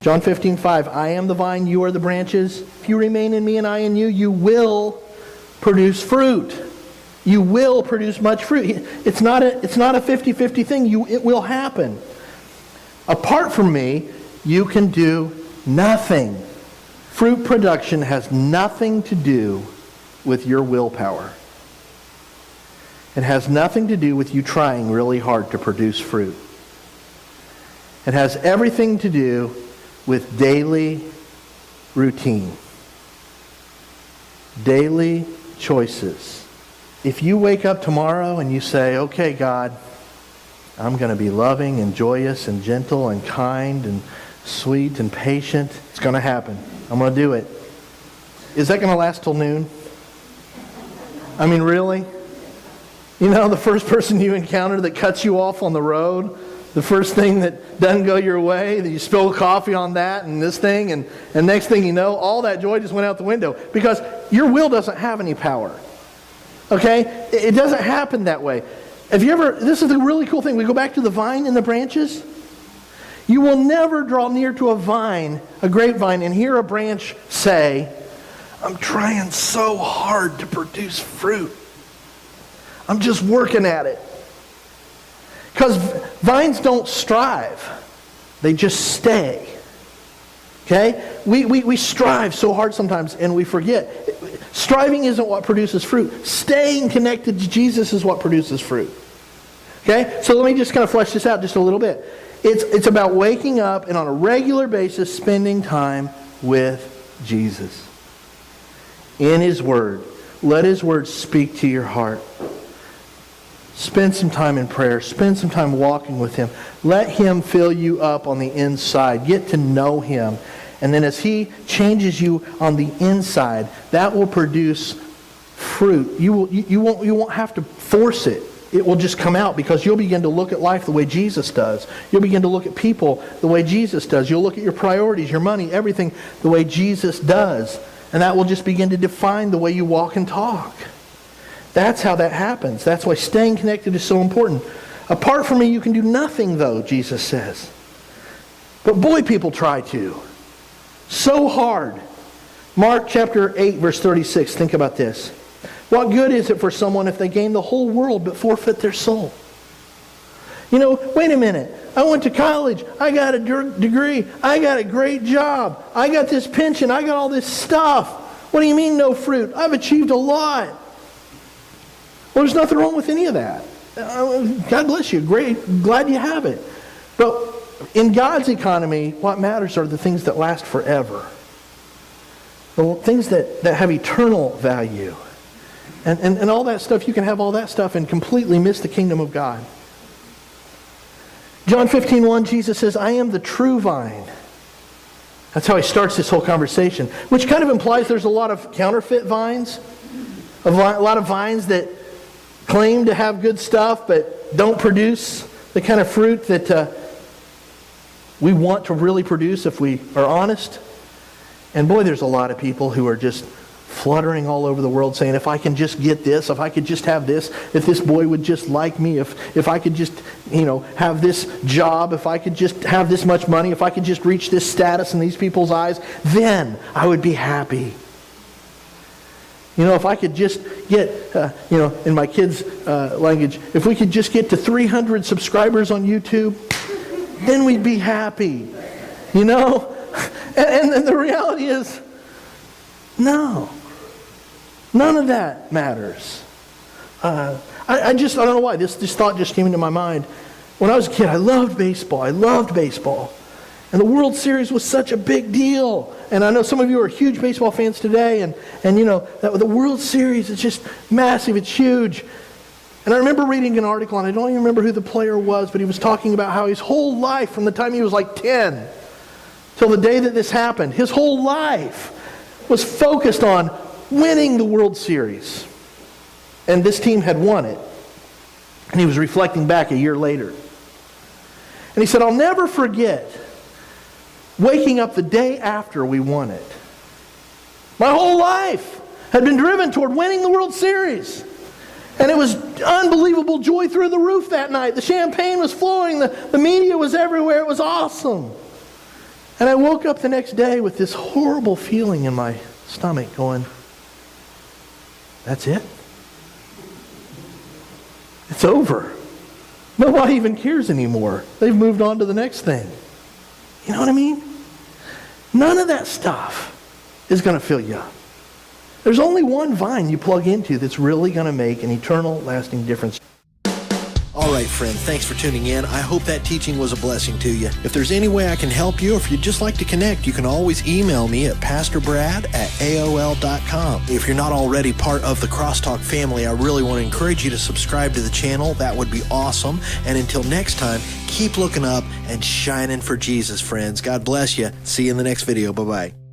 John 15:5, I am the vine, you are the branches. If you remain in me and I in you, you will produce fruit. You will produce much fruit. It's not a 50-50 thing. It will happen. Apart from me, you can do nothing. Fruit production has nothing to do with your willpower. It has nothing to do with you trying really hard to produce fruit. It has everything to do with daily routine. Daily choices. If you wake up tomorrow and you say, okay, God, I'm going to be loving and joyous and gentle and kind and sweet and patient, it's going to happen. I'm going to do it. Is that going to last till noon? I mean, really? You know, the first person you encounter that cuts you off on the road, the first thing that doesn't go your way, that you spill coffee on that and this thing, and next thing you know, all that joy just went out the window because your will doesn't have any power. Okay? It doesn't happen that way. This is the really cool thing. We go back to the vine and the branches. You will never draw near to a vine, a grapevine, and hear a branch say, I'm trying so hard to produce fruit. I'm just working at it. Because vines don't strive. They just stay. Okay? We strive so hard sometimes and we forget. Striving isn't what produces fruit. Staying connected to Jesus is what produces fruit. Okay? So let me just kind of flesh this out just a little bit. It's about waking up and on a regular basis spending time with Jesus. In His Word. Let His Word speak to your heart. Spend some time in prayer. Spend some time walking with Him. Let Him fill you up on the inside. Get to know Him. And then as He changes you on the inside, that will produce fruit. You won't have to force it. It will just come out because you'll begin to look at life the way Jesus does. You'll begin to look at people the way Jesus does. You'll look at your priorities, your money, everything the way Jesus does. And that will just begin to define the way you walk and talk. That's how that happens. That's why staying connected is so important. Apart from me, you can do nothing, though, Jesus says. But boy, people try to. So hard. Mark chapter 8, verse 36. Think about this. What good is it for someone if they gain the whole world but forfeit their soul? You know, wait a minute. I went to college. I got a degree. I got a great job. I got this pension. I got all this stuff. What do you mean no fruit? I've achieved a lot. Well, there's nothing wrong with any of that. God bless you. Great. Glad you have it. But in God's economy, what matters are the things that last forever. The things that have eternal value. And all that stuff, you can have all that stuff and completely miss the kingdom of God. John 15:1, Jesus says, I am the true vine. That's how he starts this whole conversation. Which kind of implies there's a lot of counterfeit vines. A lot of vines that claim to have good stuff but don't produce the kind of fruit that we want to really produce if we are honest. And boy, there's a lot of people who are just fluttering all over the world saying, if I can just get this, if I could just have this, if this boy would just like me, if I could just, have this job, if I could just have this much money, if I could just reach this status in these people's eyes, then I would be happy. If I could just get, in my kids' language, if we could just get to 300 subscribers on YouTube, then we'd be happy. And the reality is, no. None of that matters. I don't know why. This thought just came into my mind. When I was a kid, I loved baseball. And the World Series was such a big deal. And I know some of you are huge baseball fans today. And the World Series is just massive. It's huge. And I remember reading an article, and I don't even remember who the player was, but he was talking about how his whole life, from the time he was like 10 till the day that this happened, his whole life was focused on winning the World Series. And this team had won it. And he was reflecting back a year later. And he said, I'll never forget waking up the day after we won it. My whole life had been driven toward winning the World Series. And it was unbelievable joy through the roof that night. The champagne was flowing. The media was everywhere. It was awesome. And I woke up the next day with this horrible feeling in my stomach going, that's it? It's over. Nobody even cares anymore. They've moved on to the next thing. You know what I mean? None of that stuff is going to fill you up. There's only one vine you plug into that's really going to make an eternal, lasting difference. All right, friend, thanks for tuning in. I hope that teaching was a blessing to you. If there's any way I can help you, or if you'd just like to connect, you can always email me at pastorbrad@aol.com. If you're not already part of the Crosstalk family, I really want to encourage you to subscribe to the channel. That would be awesome. And until next time, keep looking up and shining for Jesus, friends. God bless you. See you in the next video. Bye-bye.